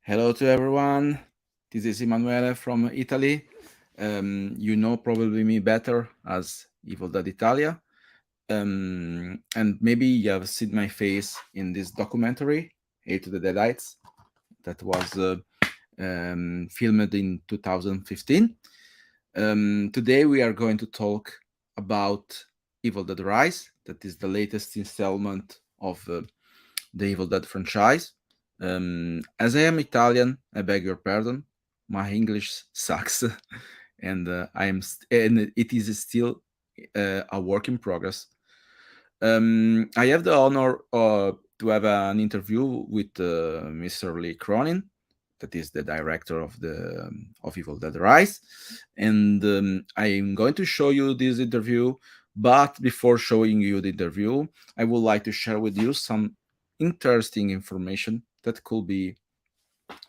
Hello to everyone. This is Emanuele from Italy. You know probably me better as Evil Dead Italia. And maybe you have seen my face in this documentary, A to the Deadites, that was filmed in 2015. Today we are going to talk about Evil Dead Rise, that is the latest installment of the Evil Dead franchise. As I am Italian, I beg your pardon. My English sucks, and and it is still a work in progress. I have the honor to have an interview with Mr. Lee Cronin, that is the director of the of Evil Dead Rise, and I'm going to show you this interview. But before showing you the interview, I would like to share with you some interesting information that could be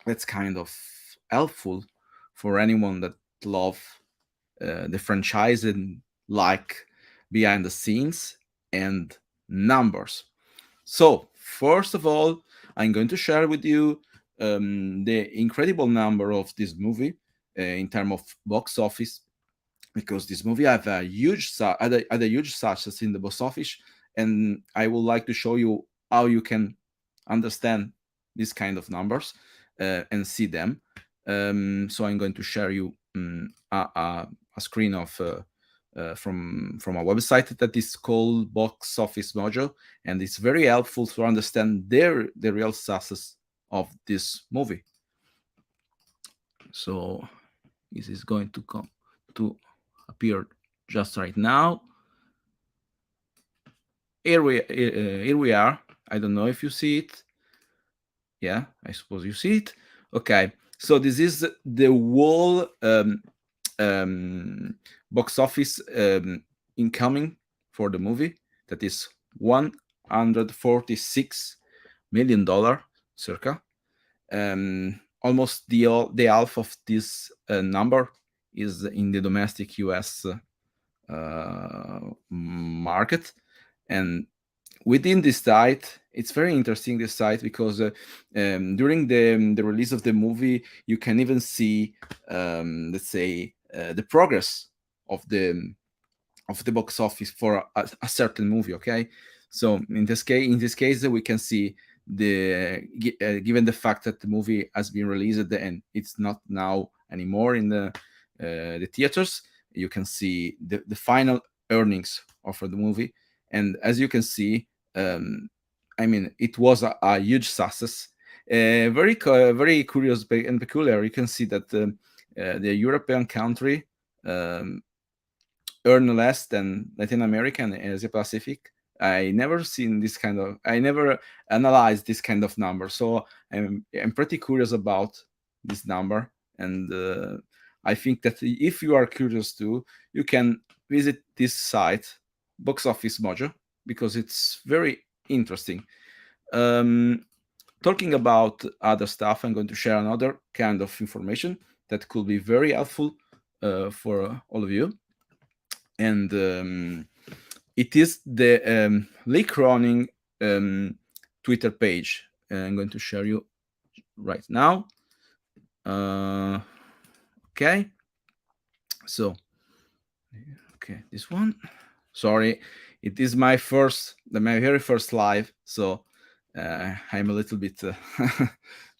that's kind of helpful for anyone that love the franchise and like behind the scenes and numbers. So first of all, I'm going to share with you the incredible number of this movie in terms of box office, because this movie had a huge success in the box office, and I would like to show you how you can understand these kind of numbers and see them. So I'm going to share you a screen of from a website that is called Box Office Mojo, and it's very helpful to understand the real success of this movie. So this is going to come to appear just right now. Here we are. I don't know if you see it. Yeah, I suppose you see it. Okay, so this is the whole box office incoming for the movie. That is $146 million, circa. Almost the half of this number is in the domestic US market, and within this site, it's very interesting, this site, because during the release of the movie, you can even see, let's say, the progress of the box office for a certain movie. Okay, so in this case, we can see given the fact that the movie has been released and it's not now anymore in the theaters, you can see the final earnings of the movie. And as you can see, I mean, it was a huge success. Very curious and peculiar. You can see that the European country earn less than Latin America and Asia Pacific. I never analyzed this kind of number, so I'm pretty curious about this number, and I think that if you are curious too, you can visit this site, Box Office Mojo, because it's very interesting. Talking about other stuff, I'm going to share another kind of information that could be very helpful for all of you, and it is the Lee Cronin Twitter page. I'm going to share you right now. Okay, so this one. Sorry, it is my very first live, so I'm a little bit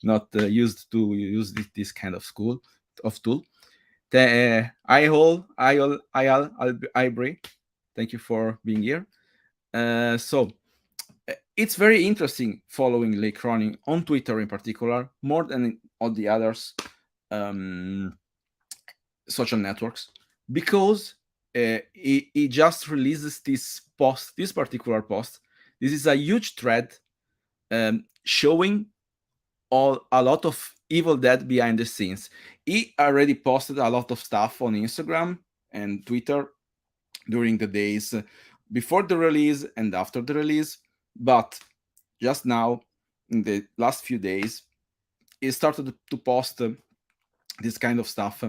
not used to use this kind of tool. Ibri, thank you for being here. So it's very interesting following Lee Cronin on Twitter in particular, more than all the others social networks, because he just releases this particular post. This is a huge thread showing a lot of Evil Dead behind the scenes. He already posted a lot of stuff on Instagram and Twitter during the days before the release and after the release, but just now, in the last few days, he started to post this kind of stuff,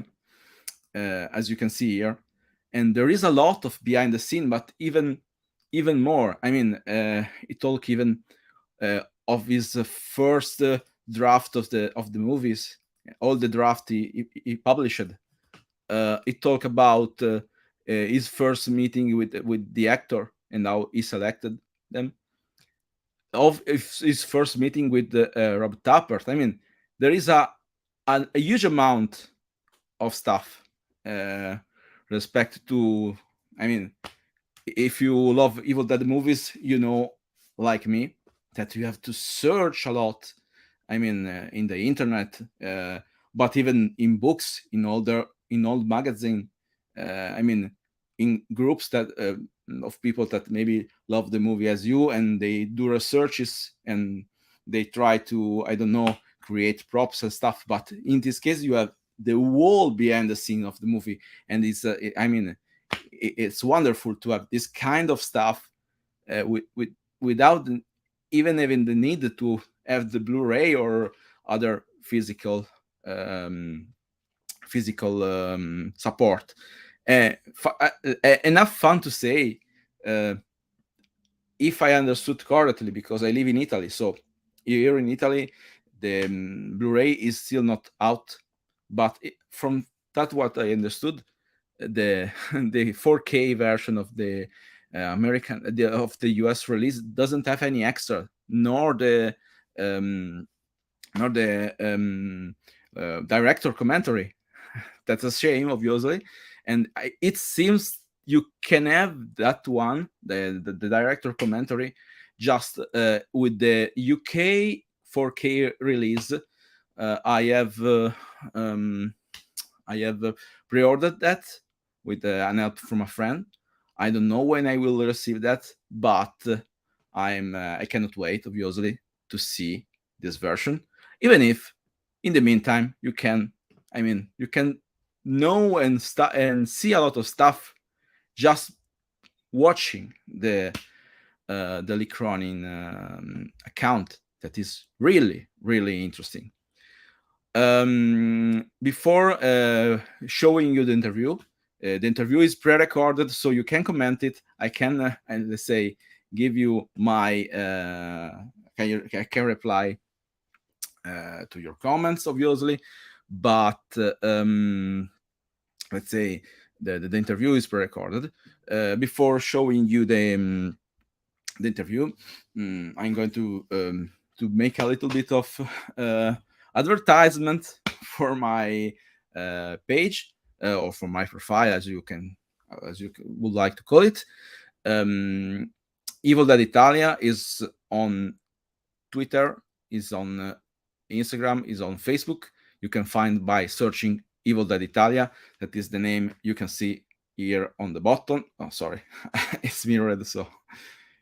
as you can see here. And there is a lot of behind the scene, but even more. I mean, he talked even of his first draft of the movies, all the draft he published. It talk about his first meeting with the actor and how he selected them. Of his first meeting with Rob Tappert. I mean, there is a huge amount of stuff uh, respect to. I mean, if you love Evil Dead movies, you know, like me, that you have to search a lot. I mean, in the internet, but even in books, in old magazine. I mean, in groups that of people that maybe love the movie as you, and they do researches and they try to, I don't know, create props and stuff. But in this case, you have the wall behind the scene of the movie, and I mean, it's wonderful to have this kind of stuff without even having the need to have the Blu-ray or other um, physical support. Enough fun to say, uh, if I understood correctly, because I live in Italy, so here in Italy, the Blu-ray is still not out, but from that what I understood, the the 4K version of the of the US release doesn't have any extra, um, nor the director commentary. That's a shame, obviously, and it seems you can have that one, the director commentary, just with the UK 4K release. I have um, I have pre-ordered that with an help from a friend. I don't know when I will receive that, but I cannot wait, obviously, to see this version. Even if, in the meantime, you can, I mean, you can know and see a lot of stuff just watching the Lee Cronin account. That is really really interesting. Before showing you the interview is pre-recorded, so you can comment it. I can, and let's say, give you my. I can reply to your comments, obviously, but let's say the interview is pre-recorded. Before showing you the interview, I'm going to make a little bit of advertisement for my page, or for my profile, as you would like to call it. Um, Evil Dead Italia is on Twitter, is on Instagram, is on Facebook. You can find by searching Evil Dead Italia. That is the name you can see here on the bottom. Oh, sorry, it's mirrored, so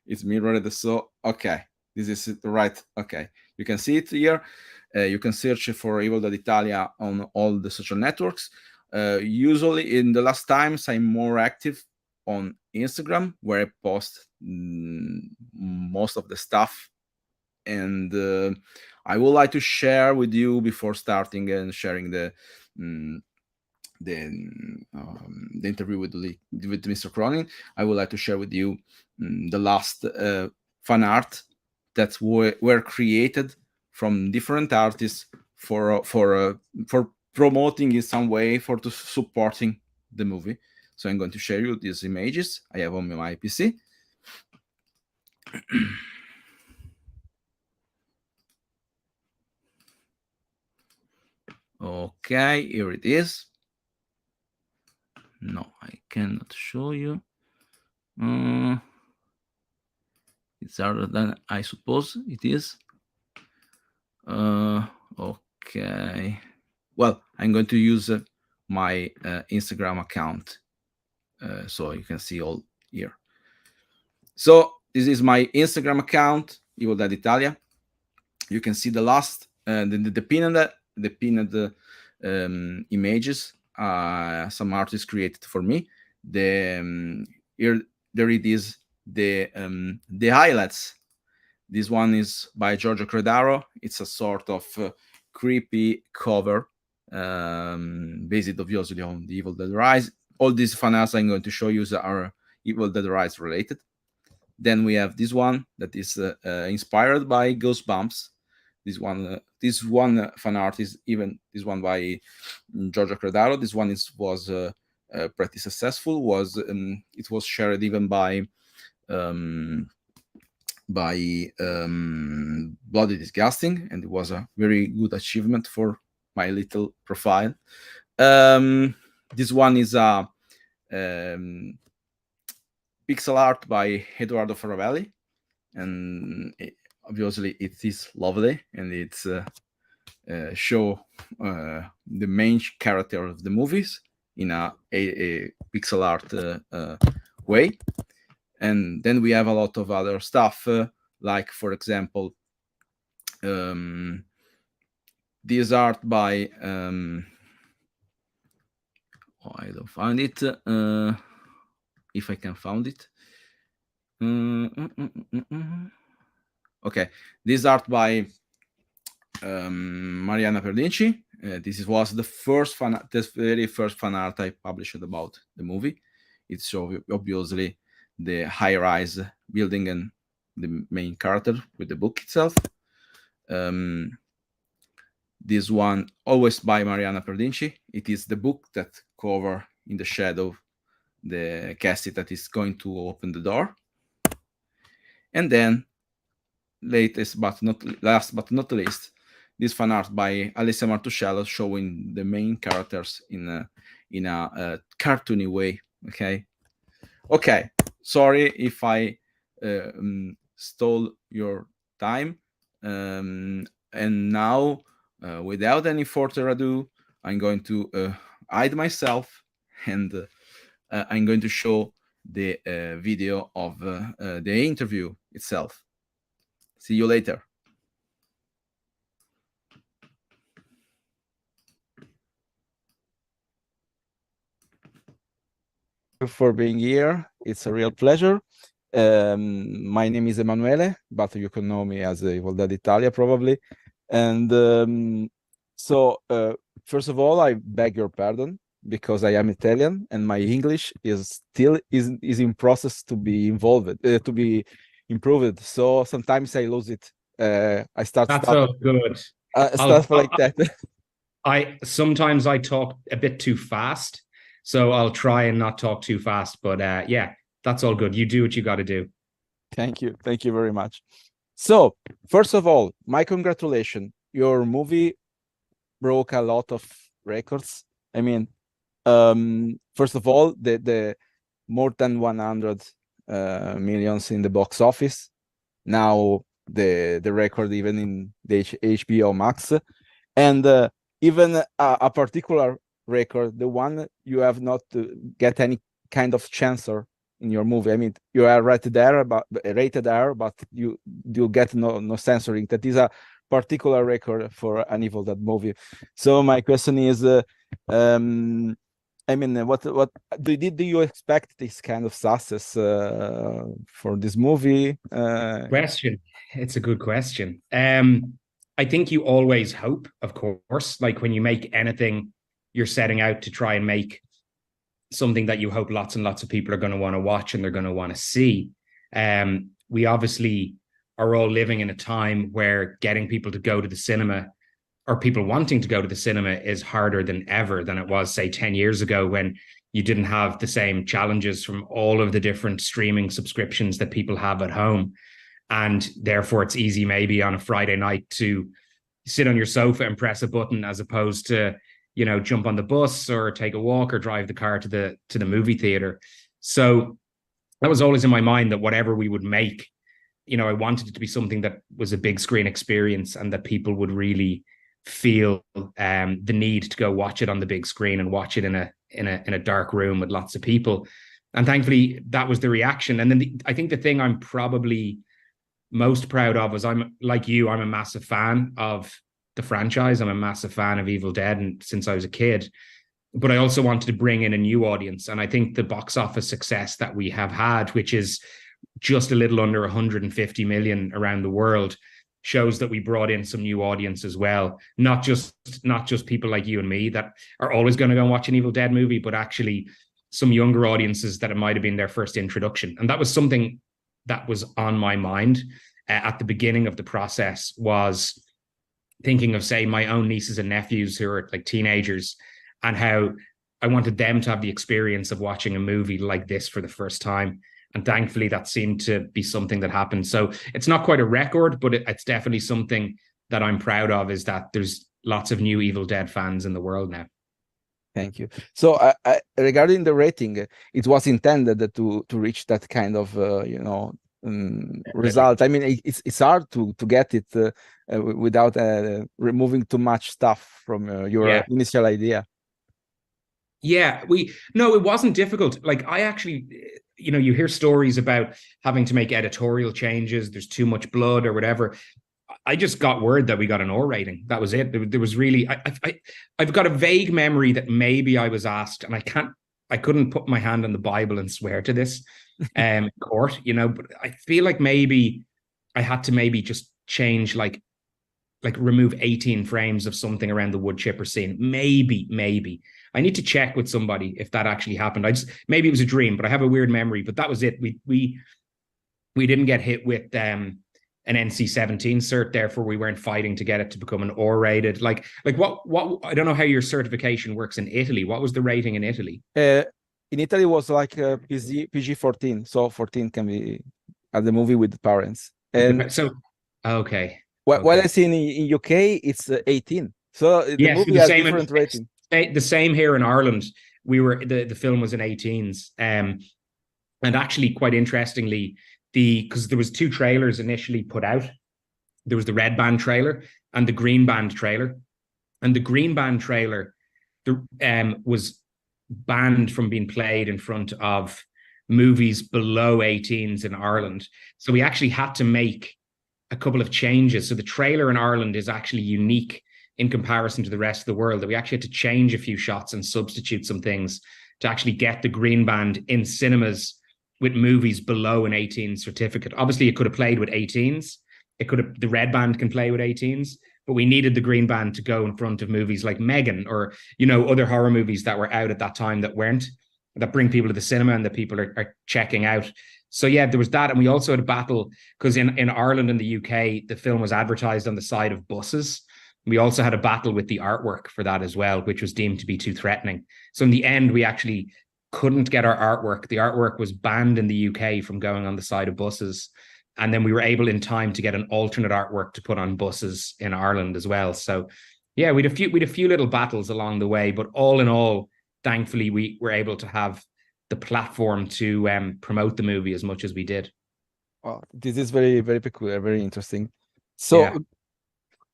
it's mirrored. So okay, this is it, right. Okay, you can see it here. You can search for Evil Dead Italia on all the social networks. Usually, in the last times, I'm more active on Instagram, where I post most of the stuff, and I would like to share with you before starting and sharing mm, the interview with Mr. Cronin. I would like to share with you the last fan art that were created from different artists for promoting in some way, for to supporting the movie. So I'm going to share you these images I have on my PC. Okay, here it is. No, I cannot show you. It's harder than I suppose it is. Okay. Well, I'm going to use my Instagram account, so you can see all here. So this is my Instagram account, Evil Dead Italia. You can see the last, the pinned images. Some artists created for me. Here there it is. The highlights. This one is by Giorgio Credaro. It's a sort of creepy cover, based obviously on the Evil Dead Rise. All these fan arts I'm going to show you are Evil Dead Rise related. Then we have this one that is inspired by Goosebumps. This one fan art is even this one by Giorgio Credaro. This one was pretty successful. It was shared even by Bloody Disgusting, and it was a very good achievement for my little profile. This one is a pixel art by Edoardo Faravelli, and obviously it is lovely, and it's show the main character of the movies in a pixel art way. And then we have a lot of other stuff, like, for example, this art by I don't find it. If I can find it. Okay, this art by Mariana Perdinci. This was the very first fan art I published about the movie. It shows obviously the high-rise building and the main character with the book itself. This one, always by Mariana Perdinci. It is the book that cover in the shadow the casket that is going to open the door. And then, last but not least, this fan art by Alessia Martuscello showing the main characters in a cartoony way. Okay. Sorry if I stole your time. And now, without any further ado, I'm going to hide myself, and I'm going to show the video of the interview itself. See you later. Thank you for being here. It's a real pleasure. My name is Emanuele, but you can know me as Evil Dead Italia probably. And so first of all, I beg your pardon because I am Italian and my English is still in process to be improved. So sometimes I lose it. I start. That's so good. Stuff like that. Sometimes I talk a bit too fast, so I'll try and not talk too fast. But yeah, that's all good. You do what you got to do. Thank you very much. So first of all, my congratulations. Your movie broke a lot of records. I mean, first of all, the more than 100 millions in the box office. Now the record even in the HBO Max, and even a particular record, the one you have not to get any kind of censor in your movie. I mean, you are rated R, but you get no censoring. That is a particular record for an Evil Dead movie. So my question is, I mean, what did you expect this kind of success for this movie? Question. It's a good question. I think you always hope, of course, like when you make anything, you're setting out to try and make something that you hope lots and lots of people are going to want to watch and they're going to want to see. We obviously are all living in a time where getting people to go to the cinema, or people wanting to go to the cinema, is harder than ever than it was, say, 10 years ago, when you didn't have the same challenges from all of the different streaming subscriptions that people have at home. And therefore, it's easy maybe on a Friday night to sit on your sofa and press a button, as opposed to, you know, jump on the bus or take a walk or drive the car to the movie theater. So that was always in my mind, that whatever we would make, you know, I wanted it to be something that was a big screen experience and that people would really feel the need to go watch it on the big screen and watch it in a dark room with lots of people. And thankfully, that was the reaction. And then I think the thing I'm probably most proud of is, I'm like you, I'm a massive fan of the franchise. I'm a massive fan of Evil Dead, and since I was a kid. But I also wanted to bring in a new audience. And I think the box office success that we have had, which is just a little under 150 million around the world, shows that we brought in some new audience as well. Not just people like you and me that are always going to go and watch an Evil Dead movie, but actually some younger audiences that it might have been their first introduction. And that was something that was on my mind at the beginning of the process, was thinking of, say, my own nieces and nephews who are like teenagers, and how I wanted them to have the experience of watching a movie like this for the first time. And thankfully, that seemed to be something that happened. So it's not quite a record, but it's definitely something that I'm proud of, is that there's lots of new Evil Dead fans in the world now. Thank you. So regarding the rating, it was intended to reach that kind of result. I mean, it's hard to get it without removing too much stuff from your initial idea. Yeah, no, it wasn't difficult. Like, I actually, you hear stories about having to make editorial changes. There's too much blood or whatever. I just got word that we got an R rating. That was it. There was really, I've got a vague memory that maybe I was asked, and I couldn't put my hand on the Bible and swear to this court, but I feel like maybe I had to maybe just change, like remove 18 frames of something around the wood chipper scene. Maybe. I need to check with somebody if that actually happened. Maybe it was a dream, but I have a weird memory. But that was it. We didn't get hit with an NC-17 cert, therefore we weren't fighting to get it to become an R rated. Like what I don't know how your certification works in Italy. What was the rating in Italy? In Italy it was like PG-14, so 14 can be at the movie with the parents. And so okay. What I see in UK, it's 18. So the movie has different rating. The same here in Ireland. The film was in 18s. And actually, quite interestingly, because there was two trailers initially put out. There was the red band trailer and the green band trailer. And the green band trailer was banned from being played in front of movies below 18s in Ireland. So we actually had to make a couple of changes. So the trailer in Ireland is actually unique in comparison to the rest of the world, that we actually had to change a few shots and substitute some things to actually get the green band in cinemas with movies below an 18 certificate. Obviously, it could have played with 18s. The red band can play with 18s, but we needed the green band to go in front of movies like Megan or, other horror movies that were out at that time that bring people to the cinema and that people are checking out. So yeah, there was that. And we also had a battle because in Ireland and the UK, the film was advertised on the side of buses. We also had a battle with the artwork for that as well, which was deemed to be too threatening. So in the end, we actually couldn't get our artwork. The artwork was banned in the UK from going on the side of buses. And then we were able in time to get an alternate artwork to put on buses in Ireland as well. So yeah, we'd a few little battles along the way, but all in all, thankfully, we were able to have the platform to promote the movie as much as we did. Well, this is very, very peculiar, very interesting. So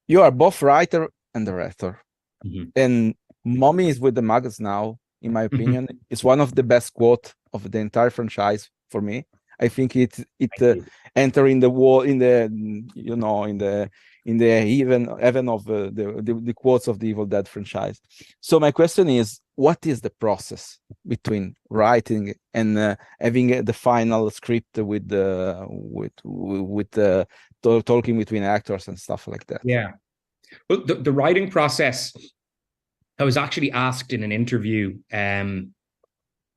you are both writer and director. Mm-hmm. And Mommy is with the Maggots now, in my opinion, is one of the best quotes of the entire franchise for me. I think it enter in the wall in the heaven of the quotes of the Evil Dead franchise. So my question is, what is the process between writing and having the final script with talking between actors and stuff like that? Yeah. Well, the writing process, I was actually asked in an interview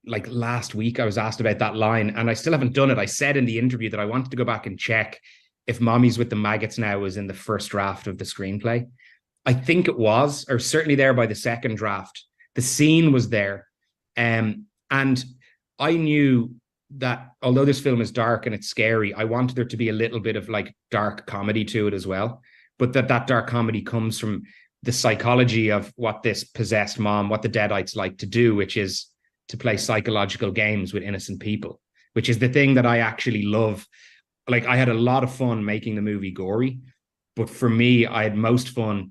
like last week, I was asked about that line, and I still haven't done it. I said in the interview that I wanted to go back and check if Mommy's with the Maggots Now was in the first draft of the screenplay. I think it was, or certainly there by the second draft. The scene was there. And I knew that although this film is dark and it's scary, I wanted there to be a little bit of like dark comedy to it as well. But that dark comedy comes from the psychology of what this possessed mom, what the Deadites like to do, which is to play psychological games with innocent people, which is the thing that I actually love. Like, I had a lot of fun making the movie gory, but for me, I had most fun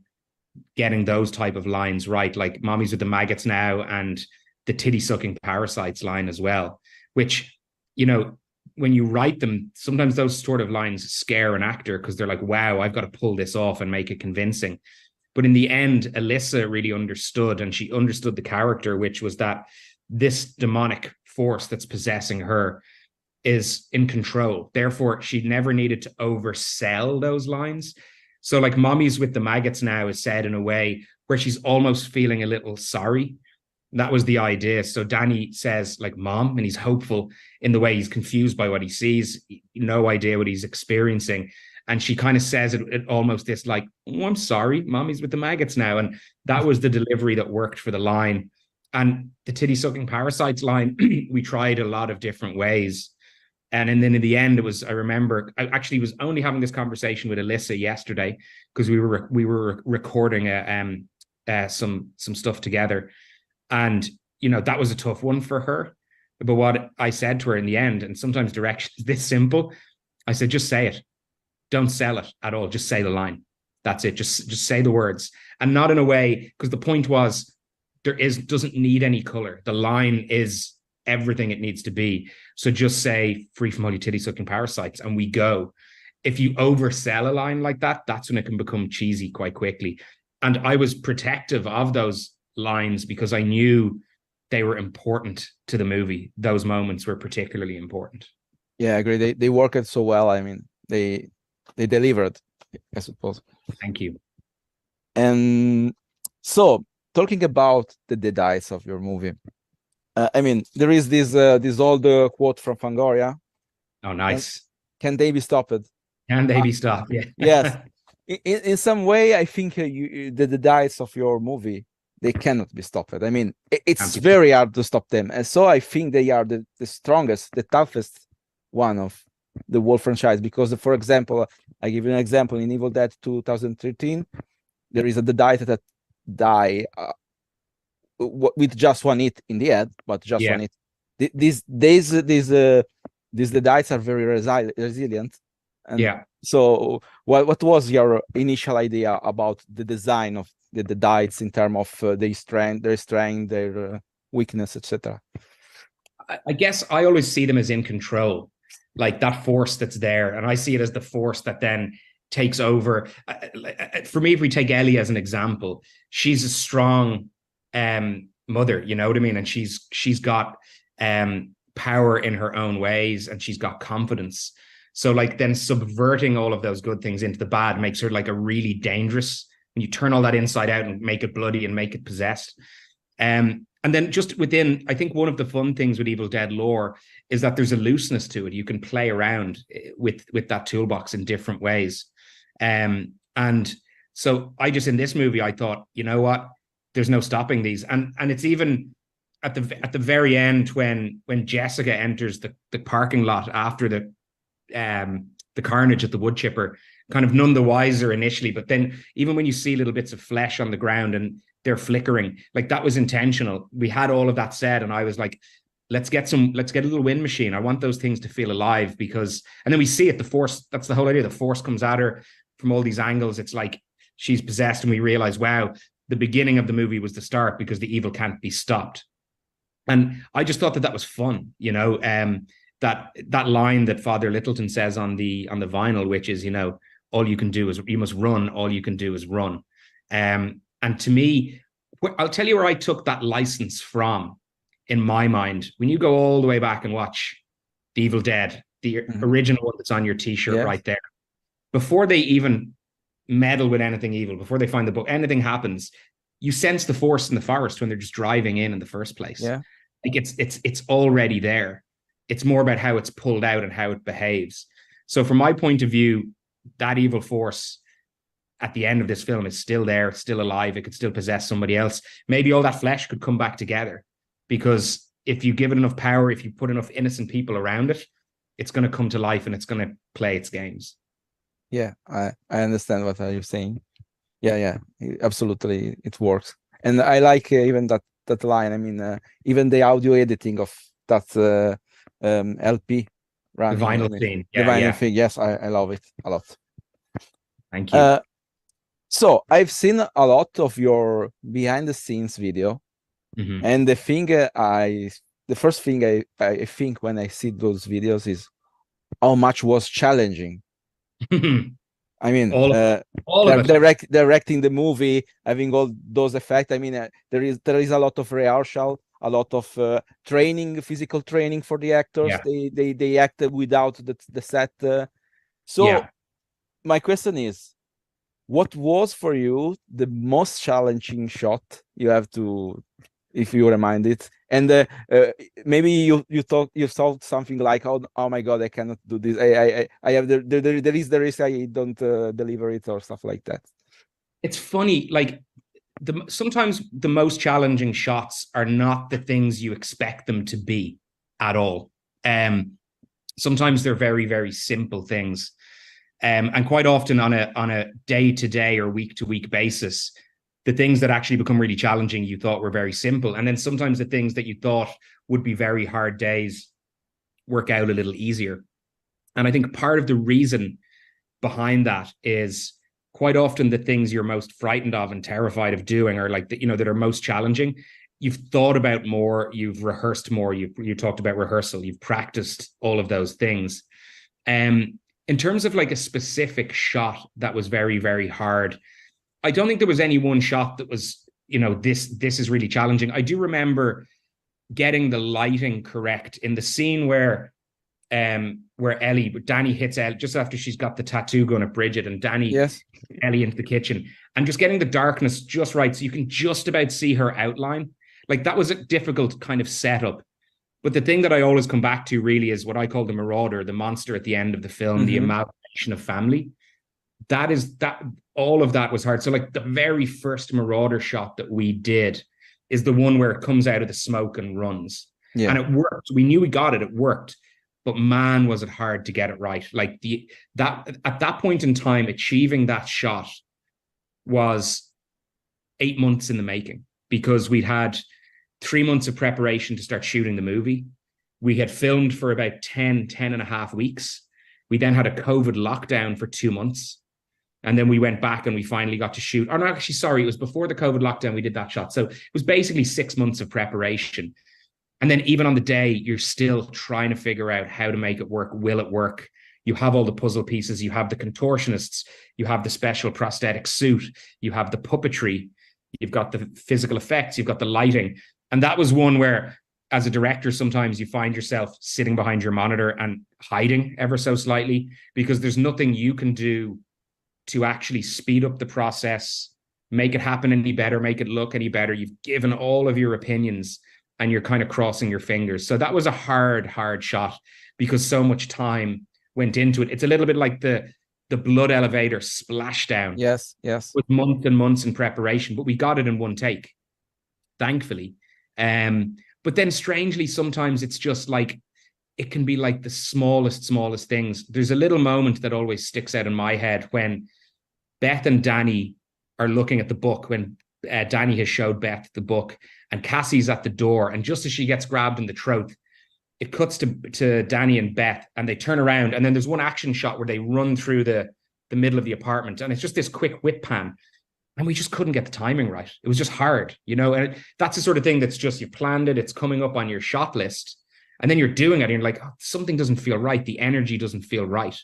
getting those type of lines right, like Mommy's with the Maggots Now and the titty sucking parasites line as well, which, when you write them, sometimes those sort of lines scare an actor because they're like, wow, I've got to pull this off and make it convincing. But in the end, Alyssa really understood, and she understood the character, which was that this demonic force that's possessing her is in control. Therefore, she never needed to oversell those lines. So like Mommy's with the Maggots Now is said in a way where she's almost feeling a little sorry. That was the idea. So Danny says like mom, and he's hopeful in the way he's confused by what he sees, no idea what he's experiencing. And she kind of says it almost this like, oh, I'm sorry, mommy's with the maggots now. And that was the delivery that worked for the line. And the titty sucking parasites line, we tried a lot of different ways. And then in the end, it was, I remember, I actually was only having this conversation with Alyssa yesterday because we were recording some stuff together. And, that was a tough one for her. But what I said to her in the end, and sometimes direction is this simple, I said, just say it. Don't sell it at all. Just say the line. That's it. Just say the words. And not in a way, because the point was, doesn't need any color. The line is everything it needs to be. So just say free from all your titty sucking parasites and we go. If you oversell a line like that, that's when it can become cheesy quite quickly. And I was protective of those lines because I knew they were important to the movie. Those moments were particularly important. Yeah, I agree. They worked so well. I mean, they delivered, I suppose. Thank you. And so, talking about the deadites of your movie, I mean, there is this old quote from Fangoria. Oh, nice. Can they be stopped? Can they be stopped? Yeah. Yes. In some way, I think the deadites of your movie, they cannot be stopped. I mean, it's very hard to stop them. And so I think they are the strongest, the toughest one of the whole franchise. Because, for example, I give you an example. In Evil Dead 2013, there is a deadite that die with just one hit in the head, but just one hit. These deadites are very resilient. And so what was your initial idea about the design of the deadites in terms of their strength, their weakness, etc.? I guess I always see them as in control, like that force that's there, and I see it as the force that then takes over. For me, if we take Ellie as an example, she's a strong mother, you know what I mean, and she's got power in her own ways, and she's got confidence. So like then subverting all of those good things into the bad makes her like a really dangerous, when you turn all that inside out and make it bloody and make it possessed. And then just within, I think one of the fun things with Evil Dead lore is that there's a looseness to it. You can play around with that toolbox in different ways. And so I just, in this movie, I thought, you know what, there's no stopping these. And it's even at the very end when Jessica enters the parking lot after the carnage at the wood chipper, kind of none the wiser initially, but then even when you see little bits of flesh on the ground and they're flickering, like that was intentional. We had all of that said, and I was like, let's get a little wind machine. I want those things to feel alive, because, and then we see it, the force, that's the whole idea. The force comes at her from all these angles. It's like she's possessed, and we realize, wow, the beginning of the movie was the start, because the evil can't be stopped. And I just thought that was fun, you know, that line that Father Littleton says on the vinyl, which is, you know, all you can do is, you must run, all you can do is run. And to me, I'll tell you where I took that license from in my mind. When you go all the way back and watch The Evil Dead, the original one that's on your t-shirt right there, before they even meddle with anything evil, before they find the book, anything happens, you sense the force in the forest when they're just driving in the first place. Yeah. Like it's already there. It's more about how it's pulled out and how it behaves. So from my point of view, that evil force at the end of this film is still there, it's still alive. It could still possess somebody else. Maybe all that flesh could come back together, because if you give it enough power, if you put enough innocent people around it, it's going to come to life and it's going to play its games. Yeah, I understand what you're saying. Yeah, absolutely, it works. And I like even that line. I mean, even the audio editing of that LP running, the vinyl thing. The vinyl thing. Yes, I love it a lot. Thank you. So I've seen a lot of your behind the scenes video, and the first thing I think when I see those videos is how much was challenging. I mean, directing the movie, having all those effects. I mean, there is a lot of rehearsal, a lot of training, physical training for the actors. Yeah. They act without the set. My question is, what was for you the most challenging shot you have to if you remind it. And maybe you thought something like, oh my god, I cannot do this. I have there is the risk I don't deliver it or stuff like that. It's funny, like sometimes the most challenging shots are not the things you expect them to be at all. Sometimes they're very, very simple things. And quite often on a day-to-day or week-to-week basis, the things that actually become really challenging you thought were very simple. And then sometimes the things that you thought would be very hard days work out a little easier. And I think part of the reason behind that is quite often the things you're most frightened of and terrified of doing are like, that are most challenging. You've thought about more, you've rehearsed more, you talked about rehearsal, you've practiced all of those things. In terms of like a specific shot that was very, very hard, I don't think there was any one shot that was, this is really challenging. I do remember getting the lighting correct in the scene where Danny hits Ellie just after she's got the tattoo gun at Bridget, and Danny yes. Ellie into the kitchen, and just getting the darkness just right so you can just about see her outline. Like that was a difficult kind of setup. But the thing that I always come back to really is what I call the marauder, the monster at the end of the film, the amalgamation of family. That all of that was hard. So like the very first marauder shot that we did is the one where it comes out of the smoke and runs. Yeah. And it worked. We knew we got it. It worked. But man, was it hard to get it right. Like at that point in time, achieving that shot was 8 months in the making, because we'd had 3 months of preparation to start shooting the movie. We had filmed for about 10 and a half weeks. We then had a COVID lockdown for 2 months. And then we went back and we finally got to shoot. Oh, no, actually, sorry, it was before the COVID lockdown we did that shot. So it was basically 6 months of preparation. And then even on the day, you're still trying to figure out how to make it work. Will it work? You have all the puzzle pieces. You have the contortionists. You have the special prosthetic suit. You have the puppetry. You've got the physical effects. You've got the lighting. And that was one where, as a director, sometimes you find yourself sitting behind your monitor and hiding ever so slightly, because there's nothing you can do to actually speed up the process, make it happen any better, make it look any better. You've given all of your opinions and you're kind of crossing your fingers. So that was a hard shot because so much time went into it. It's a little bit like the blood elevator splashdown. Yes. With months and months in preparation, but we got it in one take, thankfully. But then strangely, sometimes it's just like, it can be like the smallest things. There's a little moment that always sticks out in my head when Beth and Danny are looking at the book, when Danny has showed Beth the book and Cassie's at the door. And just as she gets grabbed in the throat, it cuts to Danny and Beth, and they turn around. And then there's one action shot where they run through the middle of the apartment. And it's just this quick whip pan. And we just couldn't get the timing right. It was just hard, and that's the sort of thing that's just, you planned it, it's coming up on your shot list, and then you're doing it and you're like, oh, something doesn't feel right. The energy doesn't feel right.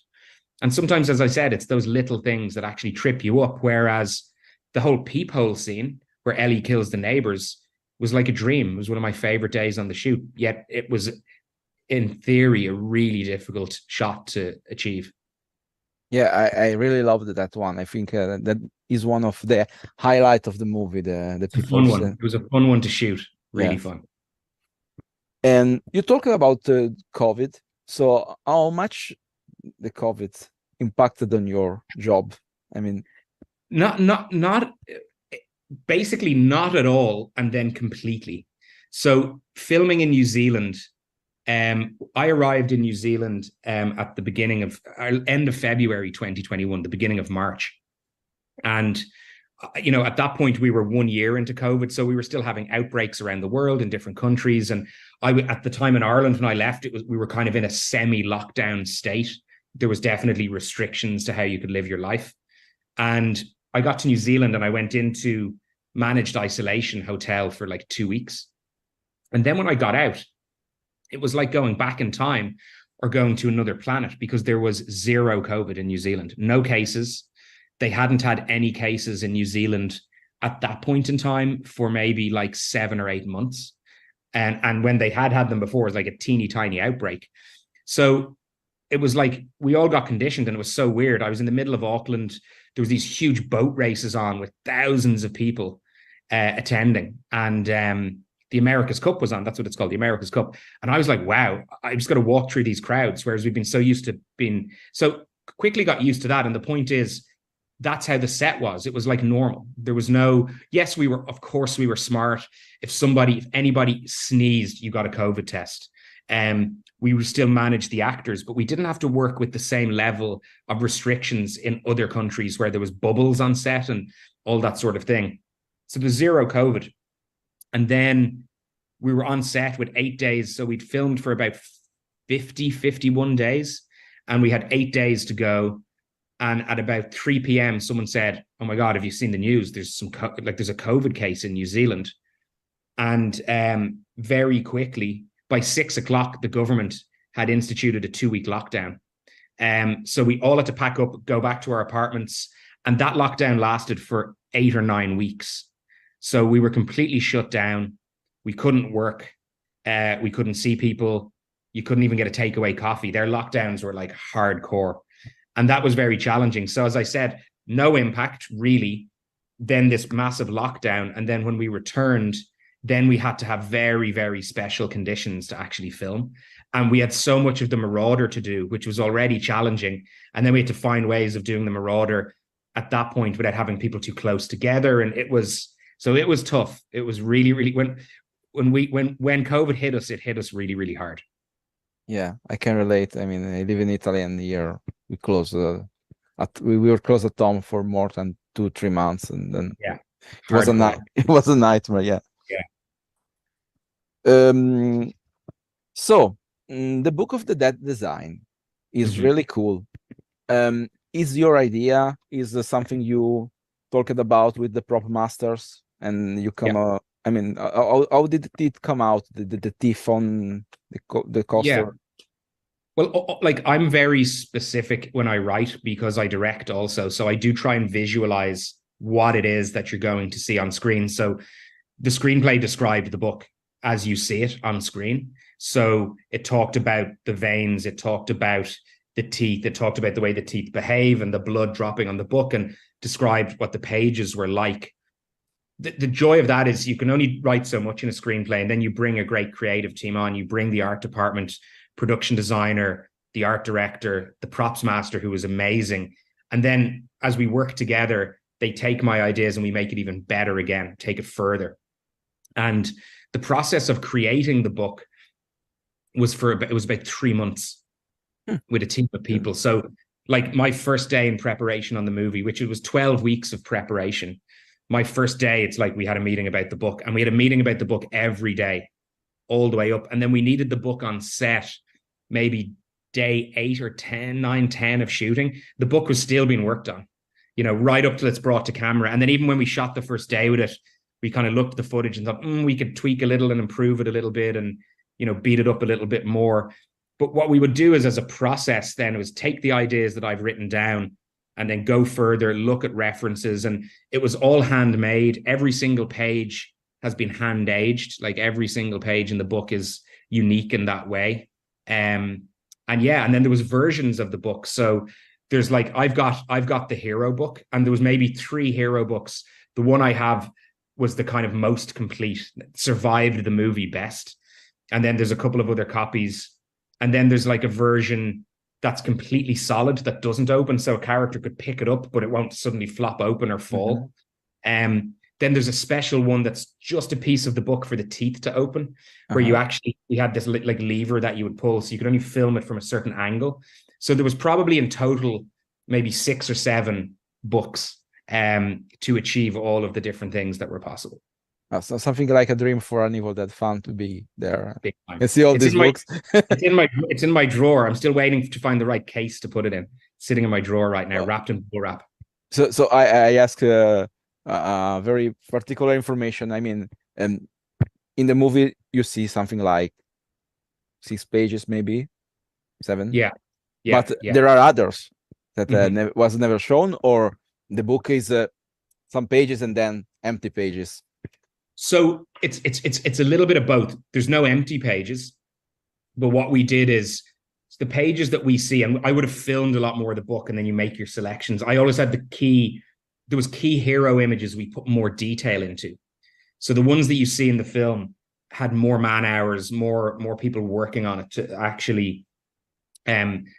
And sometimes, as I said, it's those little things that actually trip you up. Whereas the whole peephole scene where Ellie kills the neighbors was like a dream. It was one of my favorite days on the shoot. Yet it was, in theory, a really difficult shot to achieve. Yeah, I really loved that one. I think that is one of the highlight of the movie. The fun one. It was a fun one to shoot. Really fun. And you talked about COVID. So how much the COVID impacted on your job? I mean, not basically not at all, and then completely. So filming in New Zealand. I arrived in New Zealand at the beginning of end of February 2021, the beginning of March. And, at that point, we were 1 year into COVID. So we were still having outbreaks around the world in different countries. And at the time in Ireland, when I left, we were kind of in a semi-lockdown state. There was definitely restrictions to how you could live your life. And I got to New Zealand and I went into managed isolation hotel for like 2 weeks. And then when I got out, it was like going back in time or going to another planet, because there was zero COVID in New Zealand, no cases. They hadn't had any cases in New Zealand at that point in time for maybe like 7 or 8 months. And when they had them before, it was like a teeny tiny outbreak. So it was like we all got conditioned, and it was so weird. I was in the middle of Auckland. There was these huge boat races on with thousands of people attending. And the America's Cup was on. That's what it's called, the America's Cup. And I was like, wow, I just got to walk through these crowds, whereas we've been so used to being, so quickly got used to that. And the point is, that's how the set was. It was like normal. There was no, yes, we were, of course, we were smart. If anybody sneezed, you got a COVID test. We would still manage the actors, but we didn't have to work with the same level of restrictions in other countries where there was bubbles on set and all that sort of thing. So there's zero COVID. And then we were on set with 8 days. So we'd filmed for about 51 days, and we had 8 days to go. And at about 3 p.m., someone said, "Oh my God, have you seen the news? There's there's a COVID case in New Zealand." And very quickly, by 6 o'clock, the government had instituted a 2-week lockdown. So we all had to pack up, go back to our apartments. And that lockdown lasted for 8 or 9 weeks. So we were completely shut down. We couldn't work. We couldn't see people. You couldn't even get a takeaway coffee. Their lockdowns were like hardcore. And that was very challenging. So as I said, no impact really. Then this massive lockdown. And then when we returned, then we had to have very, very special conditions to actually film. And we had so much of the Marauder to do, which was already challenging. And then we had to find ways of doing the Marauder at that point without having people too close together. And it was tough. It was really, really, when COVID hit us, it hit us really, really hard. Yeah, I can relate. I mean, I live in Italy, and here we closed. We were closed at home for more than 2-3 months, and then it was it was a nightmare. Yeah. So the Book of the Dead design is really cool. Is your idea? Is something you talked about with the prop masters, and you come? I mean, how did it come out? The thief on the coaster. Yeah. Well, like I'm very specific when I write because I direct also. So I do try and visualize what it is that you're going to see on screen. So the screenplay described the book as you see it on screen. So it talked about the veins, it talked about the teeth, it talked about the way the teeth behave and the blood dropping on the book, and described what the pages were like. The joy of that is you can only write so much in a screenplay, and then you bring a great creative team on. You bring the art department, production designer, the art director, the props master, who was amazing. And then as we work together, they take my ideas and we make it even better again, take it further. And the process of creating the book was about 3 months with a team of people. So like my first day in preparation on the movie, which it was 12 weeks of preparation. My first day, it's like we had a meeting about the book, and we had a meeting about the book every day, all the way up. And then we needed the book on set, maybe day 8 or 10, 9, 10 of shooting. The book was still being worked on, right up till it's brought to camera. And then even when we shot the first day with it, we kind of looked at the footage and thought, we could tweak a little and improve it a little bit and, beat it up a little bit more. But what we would do is, as a process then, was take the ideas that I've written down and then go further, look at references. And it was all handmade. Every single page has been hand aged. Like every single page in the book is unique in that way. And then there was versions of the book. So there's like, I've got the hero book, and there was maybe 3 hero books. The one I have was the kind of most complete, survived the movie best. And then there's a couple of other copies. And then there's like a version that's completely solid that doesn't open. So a character could pick it up, but it won't suddenly flop open or fall. Then there's a special one that's just a piece of the book for the teeth to open, where we had this like lever that you would pull, so you could only film it from a certain angle. So there was probably in total maybe 6 or 7 books to achieve all of the different things that were possible. So something like a dream for an Evil Dead fan to be there and see all these books. It's in my drawer. I'm still waiting to find the right case to put it in. It's sitting in my drawer right now, wrapped in bubble wrap. So I ask very particular information. I mean, in the movie you see something like 6 pages, maybe 7. But there are others that was never shown, or the book is some pages and then empty pages. So it's a little bit of both. There's no empty pages, but what we did is the pages that we see, and I would have filmed a lot more of the book, and then you make your selections. I always had there was key hero images we put more detail into. So the ones that you see in the film, had more man hours, more people working on it to actually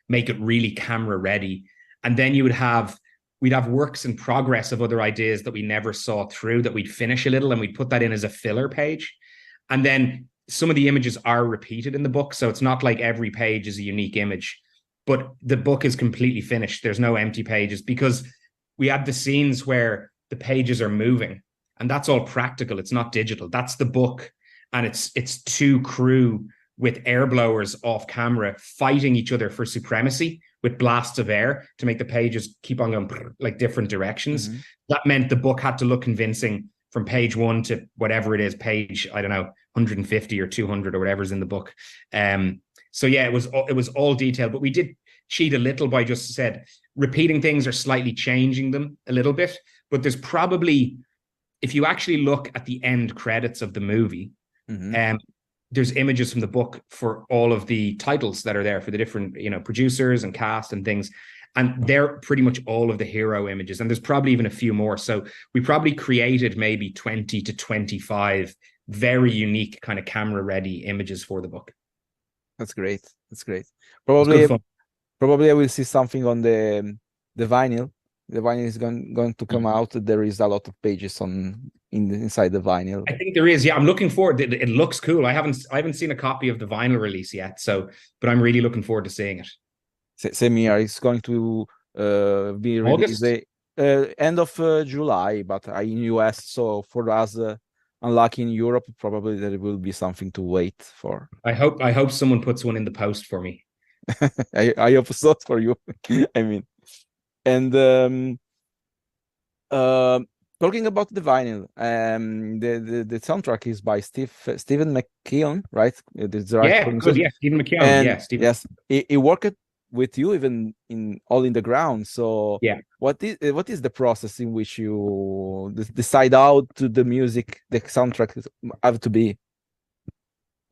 make it really camera ready. And then we'd have works in progress of other ideas that we never saw through that we'd finish a little, and we'd put that in as a filler page. And then some of the images are repeated in the book, so it's not like every page is a unique image, but the book is completely finished. There's no empty pages because we had the scenes where the pages are moving, and that's all practical. It's not digital. That's the book, and it's two crew with air blowers off camera fighting each other for supremacy with blasts of air to make the pages keep on going like different directions. Mm-hmm. That meant the book had to look convincing from page 1 to whatever it is, page, I don't know, 150 or 200 or whatever's in the book. So yeah, it was all detailed, but we did cheat a little by just said repeating things or slightly changing them a little bit. But there's probably, if you actually look at the end credits of the movie, mm-hmm. There's images from the book for all of the titles that are there for the different, producers and cast and things. And they're pretty much all of the hero images. And there's probably even a few more. So we probably created maybe 20 to 25 very unique kind of camera ready images for the book. That's great. That's great. Probably I will see something on the vinyl. The vinyl is going to come out. There is a lot of pages inside the vinyl. I think there is. Yeah, I'm looking forward. It looks cool. I haven't seen a copy of the vinyl release yet. but I'm really looking forward to seeing it. Same here. It's going to be released end of July, but in US. So for us, unlucky in Europe, probably there will be something to wait for. I hope someone puts one in the post for me. I hope so for you. I mean, and talking about the vinyl, the soundtrack is by Stephen McKeon, right? Yeah, good. Yeah, Stephen McKeon. And yeah, Stephen. Yes, he worked with you even in All in the Ground. So yeah, what is the process in which you decide how to the music, the soundtrack have to be?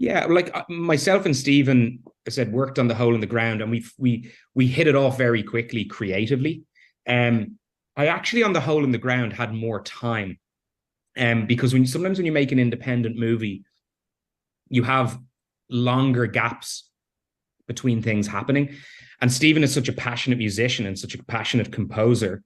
Yeah, like myself and Stephen, I said, worked on The Hole in the Ground, and we hit it off very quickly creatively. I actually on The Hole in the Ground had more time, because sometimes when you make an independent movie, you have longer gaps between things happening. And Stephen is such a passionate musician and such a passionate composer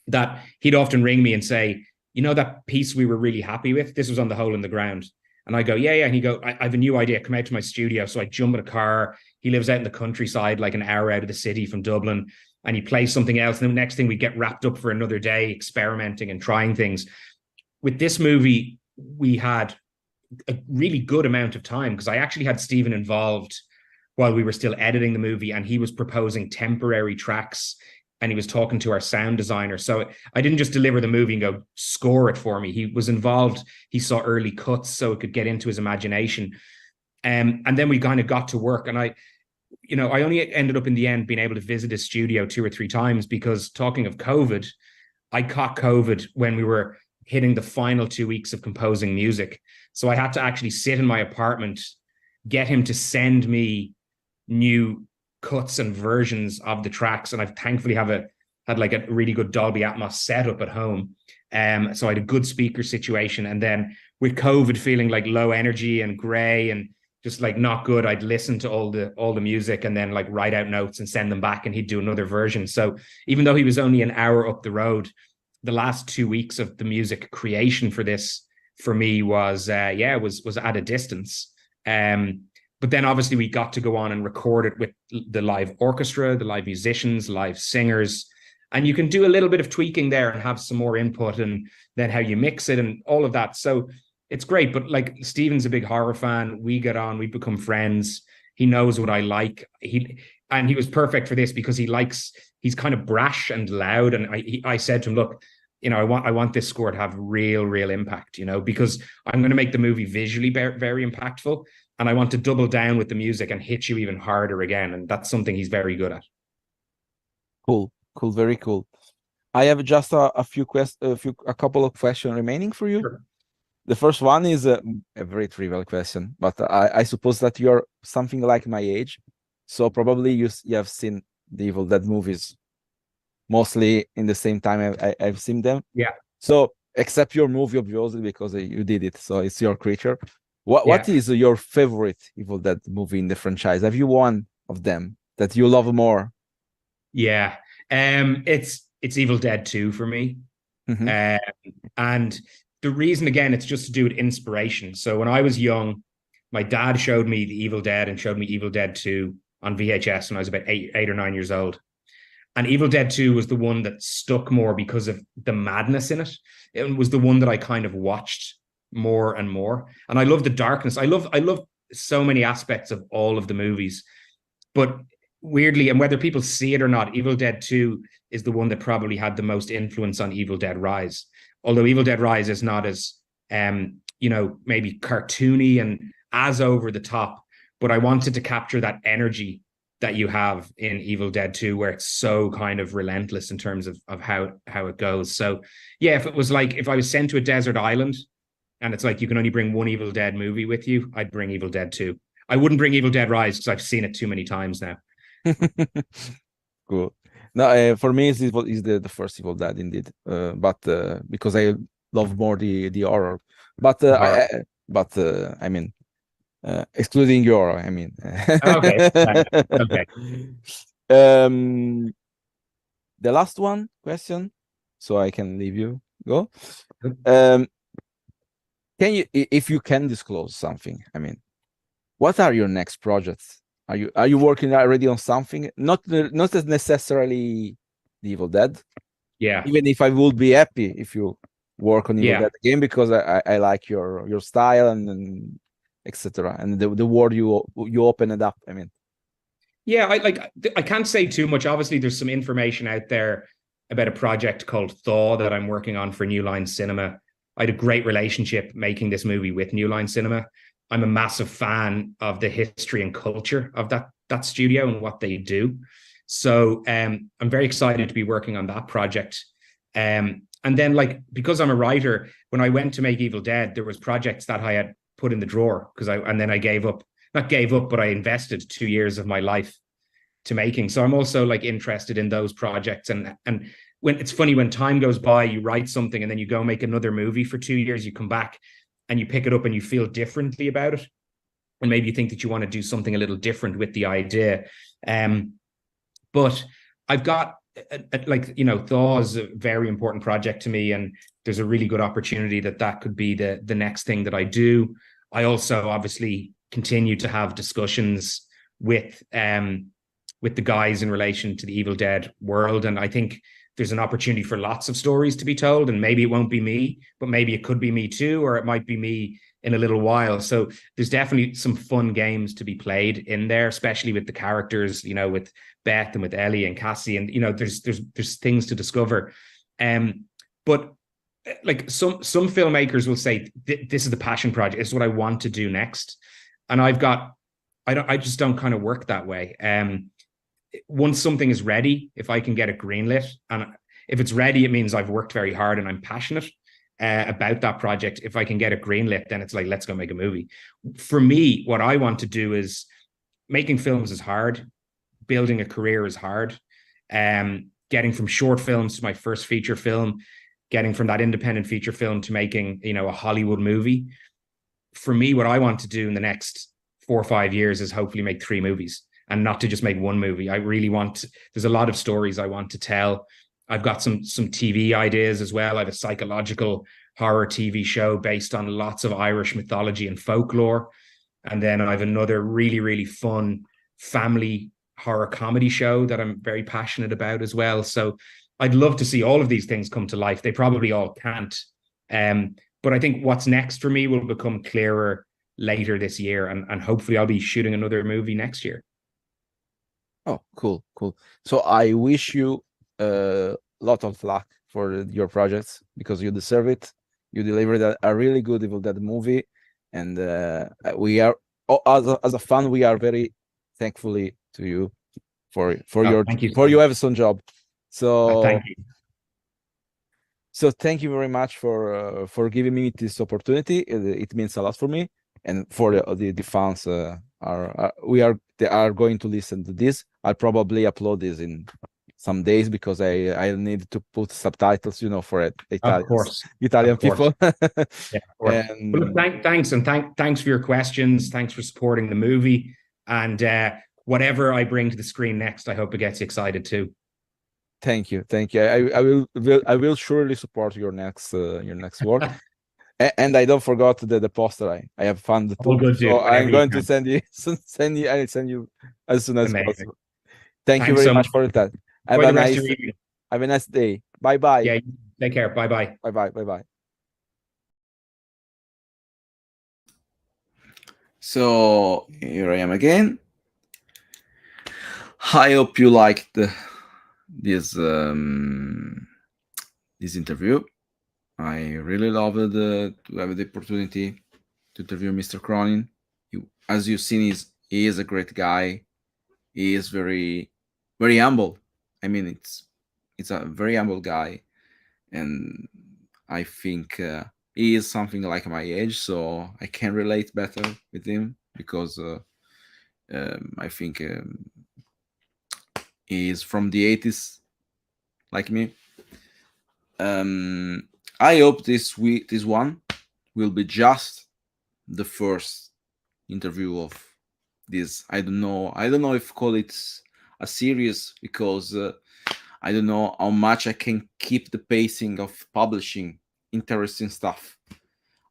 that he'd often ring me and say, that piece we were really happy with, this was on The Hole in the Ground. And I go, yeah. And he go, I have a new idea. Come out to my studio. So I jump in a car. He lives out in the countryside, like an hour out of the city from Dublin. And he plays something else. And the next thing we get wrapped up for another day, experimenting and trying things. With this movie, we had a really good amount of time because I actually had Stephen involved while we were still editing the movie, and he was proposing temporary tracks and he was talking to our sound designer. So I didn't just deliver the movie and go, score it for me. He was involved. He saw early cuts so it could get into his imagination. And then we kind of got to work. And I only ended up in the end being able to visit his studio 2 or 3 times because, talking of COVID, I caught COVID when we were hitting the final 2 weeks of composing music. So I had to actually sit in my apartment, get him to send me new cuts and versions of the tracks, and I thankfully had like a really good Dolby Atmos setup at home, so I had a good speaker situation. And then with COVID feeling like low energy and gray and just like not good, I'd listen to all the music and then like write out notes and send them back, and he'd do another version. So even though he was only an hour up the road, the last 2 weeks of the music creation for this for me was at a distance. But then obviously we got to go on and record it with the live orchestra, the live musicians, live singers. And you can do a little bit of tweaking there and have some more input, and then how you mix it and all of that. So it's great. But like, Stephen's a big horror fan. We get on, we become friends. He knows what I like. He was perfect for this because he's kind of brash and loud. And I said to him, look, I want this score to have real impact, because I'm going to make the movie visually very impactful. And I want to double down with the music and hit you even harder again. And that's something he's very good at. Cool. Very cool. I have just a couple of questions remaining for you. Sure. The first one is a very trivial question, but I suppose that you're something like my age. So probably you have seen the Evil Dead movies mostly in the same time I've seen them. Yeah. So except your movie, obviously, because you did it. So it's your creature. What is your favorite Evil Dead movie in the franchise? Have you one of them that you love more? Yeah. It's Evil Dead 2 for me. Mm-hmm. And the reason, again, it's just to do with inspiration. So when I was young, my dad showed me the Evil Dead and showed me Evil Dead 2 on VHS when I was about 8 or 9 years old. And Evil Dead 2 was the one that stuck more because of the madness in it. It was the one that I kind of watched more and more. And I love the darkness. I love so many aspects of all of the movies. But weirdly, and whether people see it or not, Evil Dead 2 is the one that probably had the most influence on Evil Dead Rise. Although Evil Dead Rise is not as maybe cartoony and as over the top, but I wanted to capture that energy that you have in Evil Dead 2, where it's so kind of relentless in terms of how it goes. So yeah, if it was like if I was sent to a desert island and it's like you can only bring one Evil Dead movie with you, I'd bring Evil Dead 2. I wouldn't bring Evil Dead Rise because I've seen it too many times now. Cool. No, for me, is the first Evil Dead indeed. But because I love more the horror. But I mean, excluding horror. I mean. Okay. Okay. Um, the last one question, so I can leave you go. Can you, if you can disclose something? I mean, what are your next projects? Are you working already on something? Not as necessarily the Evil Dead. Yeah. Even if I would be happy if you work on Evil Dead again, because I like your style and etc. And the world you open it up. I mean. Yeah, I can't say too much. Obviously, there's some information out there about a project called Thaw that I'm working on for New Line Cinema. I had a great relationship making this movie with New Line Cinema. I'm a massive fan of the history and culture of that studio and what they do. So I'm very excited to be working on that project. And then, like, because I'm a writer, when I went to make Evil Dead, there was projects that I had put in the drawer and then I gave up. Not gave up, but I invested 2 years of my life to making. So I'm also like interested in those projects. And when it's funny, when time goes by, you write something and then you go make another movie for 2 years, you come back and you pick it up and you feel differently about it. And maybe you think that you want to do something a little different with the idea. But I've got Thaw is a very important project to me. And there's a really good opportunity that could be the next thing that I do. I also obviously continue to have discussions with the guys in relation to the Evil Dead world. And I think there's an opportunity for lots of stories to be told. And maybe it won't be me, but maybe it could be me too, or it might be me in a little while. So there's definitely some fun games to be played in there, especially with the characters, with Beth and with Ellie and Cassie. And, there's things to discover. But like some filmmakers will say, this is the passion project. It's what I want to do next. And I just don't kind of work that way. Once something is ready, if I can get it greenlit, and if it's ready, it means I've worked very hard and I'm passionate about that project. If I can get it greenlit, then it's like, let's go make a movie. For me, what I want to do is making films is hard. Building a career is hard. Getting from short films to my first feature film, getting from that independent feature film to making, a Hollywood movie. For me, what I want to do in the next 4 or 5 years is hopefully make 3 movies and not to just make one movie. I really there's a lot of stories I want to tell. I've got some TV ideas as well. I have a psychological horror TV show based on lots of Irish mythology and folklore. And then I have another really, really fun family horror comedy show that I'm very passionate about as well. So I'd love to see all of these things come to life. They probably all can't. But I think what's next for me will become clearer later this year. And hopefully I'll be shooting another movie next year. Oh, cool. So I wish you a lot of luck for your projects because you deserve it. You delivered a really good Evil Dead movie. And we are, as a fan, we are very thankfully to you for your Everson job. So thank you. So thank you very much for giving me this opportunity. It means a lot for me and for the fans. They are going to listen to this. I'll probably upload this in some days because I need to put subtitles, for it, Of Italians, course. Italian Of course. people. Yeah, of course. Well, look, And thanks for your questions. Thanks for supporting the movie. And whatever I bring to the screen next, I hope it gets you excited too. thank you, thank you. I will surely support your next work. And I don't forgot the poster. I have found the All too. good, So dude. Whenever I'm you going to can. send you as soon as Amazing. possible. Thank you Thanks very so much much. for that. Have Enjoy a the rest of nice your evening. have a nice day. Bye bye. Yeah, take care. Bye bye. Bye bye. Bye bye. So here I am again. I hope you liked this interview. I really loved to have the opportunity to interview Mr. Cronin. As you've seen, he is a great guy. He is very, very humble. I mean, it's a very humble guy, and I think he is something like my age, so I can relate better with him because I think he is from the 80s, like me. I hope this one will be just the first interview of this. I don't know if call it a series because I don't know how much I can keep the pacing of publishing interesting stuff.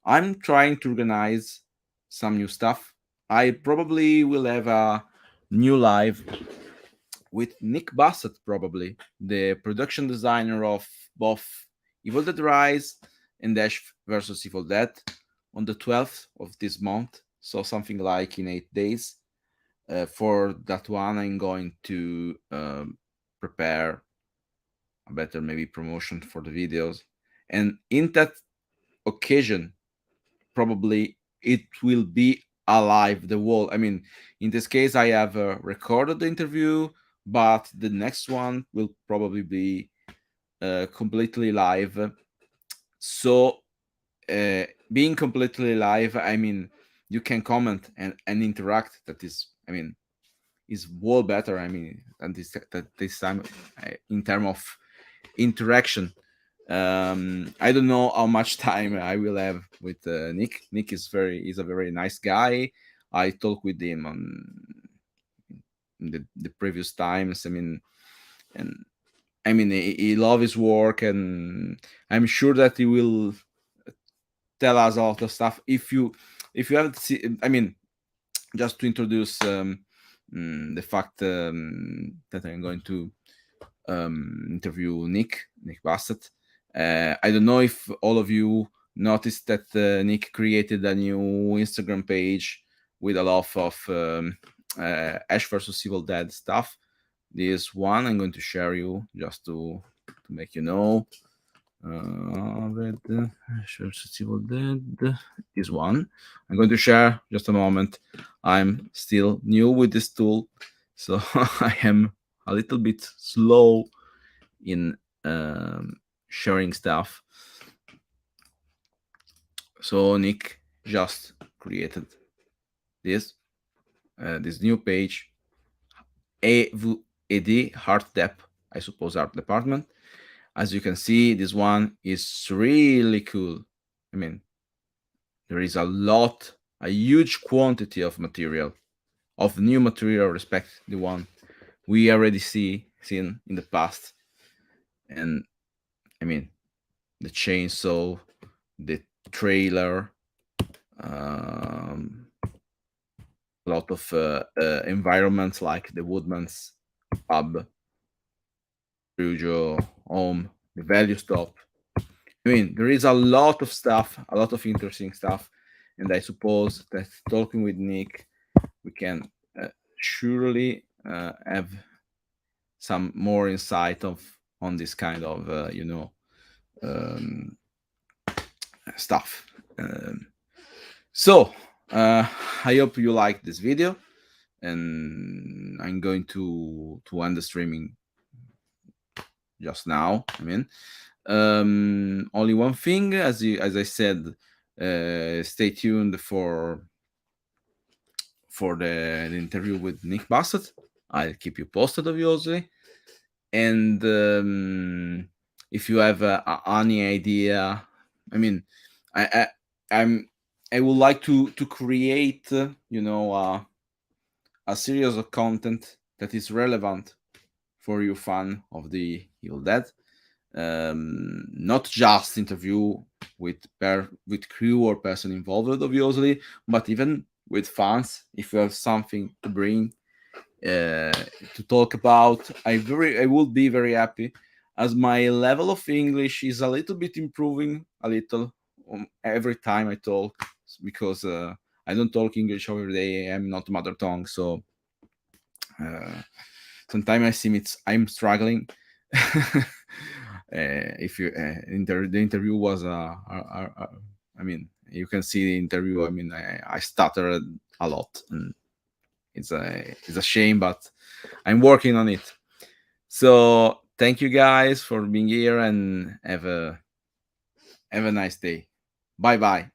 I'm trying to organize some new stuff. I probably will have a new live with Nick Bassett, probably the production designer of both Evil Dead Rise and Ash versus Evil Dead, on the 12th of this month. So something like in 8 days. For that one, I'm going to prepare a better maybe promotion for the videos, and in that occasion, probably it will be alive the wall. I mean, in this case, I have recorded the interview, but the next one will probably be completely live. So being completely live, I mean, you can comment and interact. That is, I mean, is well better. I mean, and this time in terms of interaction. I don't know how much time I will have with Nick. Nick is a very nice guy. I talked with him on the previous times. And I mean, he loves his work, and I'm sure that he will tell us a lot of stuff. If you haven't seen, I mean, just to introduce the fact that I'm going to interview Nick Bassett. I don't know if all of you noticed that Nick created a new Instagram page with a lot of Ash versus Evil Dead stuff. This one I'm going to share you just to make you know. Red Ash versus Evil Dead. This one I'm going to share just a moment. I'm still new with this tool, so I am a little bit slow in sharing stuff. So Nick just created this new page, AVED Art Dep, I suppose, art department. As you can see, this one is really cool. I mean, there is a huge quantity of material, of new material, respect the one we already seen in the past. And I mean, the chainsaw, the trailer, a lot of environments like the Woodman's pub, Rujo, home, the value stop. I mean, there is a lot of stuff, a lot of interesting stuff, and I suppose that talking with Nick, we can surely have some more insight on this kind of um, stuff. So I hope you like this video, and I'm going to end the streaming just now. I mean, only one thing, as I said, stay tuned for the interview with Nick Bassett. I'll keep you posted, obviously. And if you have any idea, I mean, I I'm I would like to create a series of content that is relevant for you fan of the Evil Dead. Not just interview with crew or person involved, obviously, but even with fans. If you have something to bring to talk about, I would be very happy, as my level of English is a little bit improving a little every time I talk, because I don't talk English every day. I'm not mother tongue, so sometimes I seem I'm struggling. If you the interview was I mean, you can see the interview. I mean, I stuttered a lot, and it's a shame, but I'm working on it. So thank you guys for being here, and have a nice day. Bye bye.